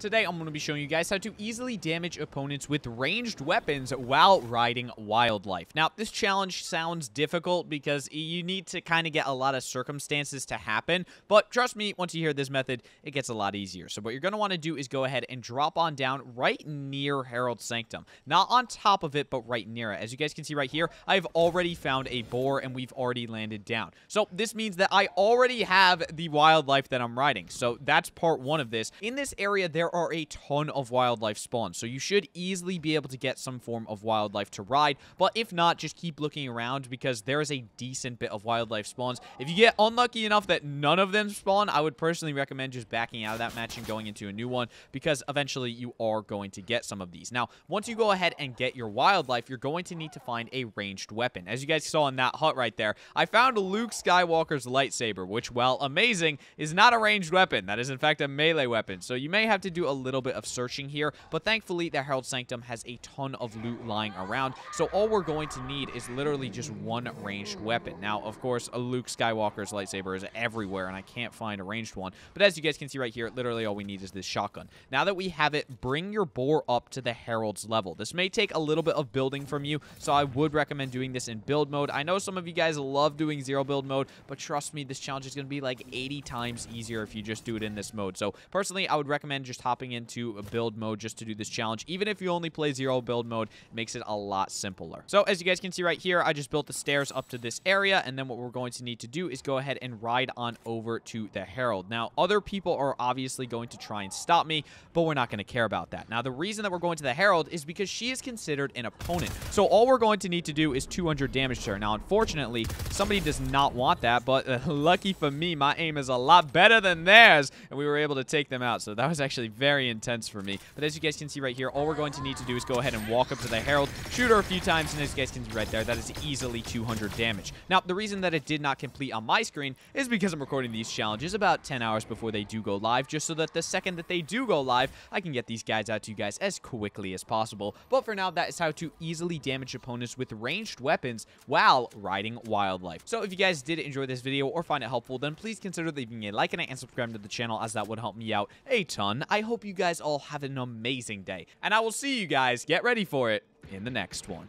Today, I'm going to be showing you guys how to easily damage opponents with ranged weapons while riding wildlife. Now, this challenge sounds difficult because you need to kind of get a lot of circumstances to happen, but trust me, once you hear this method, it gets a lot easier. So what you're going to want to do is go ahead and drop on down right near Herald's Sanctum. Not on top of it, but right near it. As you guys can see right here, I've already found a boar and we've already landed down. So this means that I already have the wildlife that I'm riding. So that's part one of this. In this area, there are a ton of wildlife spawns, so you should easily be able to get some form of wildlife to ride, but if not, just keep looking around because there is a decent bit of wildlife spawns. If you get unlucky enough that none of them spawn, I would personally recommend just backing out of that match and going into a new one because eventually you are going to get some of these. Now, once you go ahead and get your wildlife, you're going to need to find a ranged weapon. As you guys saw in that hut right there, I found Luke Skywalker's lightsaber, which, while amazing, is not a ranged weapon. That is, in fact, a melee weapon, so you may have to do a little bit of searching here, but thankfully the Herald Sanctum has a ton of loot lying around, so all we're going to need is literally just one ranged weapon. Now, of course, a Luke Skywalker's lightsaber is everywhere, and I can't find a ranged one, but as you guys can see right here, literally all we need is this shotgun. Now that we have it, bring your boar up to the Herald's level. This may take a little bit of building from you, so I would recommend doing this in build mode. I know some of you guys love doing zero build mode, but trust me, this challenge is going to be like 80 times easier if you just do it in this mode. So personally, I would recommend just hopping into a build mode just to do this challenge. Even if you only play zero build mode, it makes it a lot simpler. So as you guys can see right here, I just built the stairs up to this area, and then what we're going to need to do is go ahead and ride on over to the Herald. Now, other people are obviously going to try and stop me, but we're not going to care about that. Now, the reason that we're going to the Herald is because she is considered an opponent. So all we're going to need to do is 200 damage to her. Now, unfortunately, somebody does not want that, but lucky for me, my aim is a lot better than theirs, and we were able to take them out. So that was actually very intense for me. But as you guys can see right here, all we're going to need to do is go ahead and walk up to the Herald, shoot her a few times, and as you guys can see right there, that is easily 200 damage. Now, the reason that it did not complete on my screen is because I'm recording these challenges about 10 hours before they do go live, just so that the second that they do go live, I can get these guys out to you guys as quickly as possible. But for now, that is how to easily damage opponents with ranged weapons while riding wildlife. So if you guys did enjoy this video or find it helpful, then please consider leaving a like on it and subscribing to the channel, as that would help me out a ton. I hope you guys all have an amazing day, and I will see you guys, get ready for it, in the next one.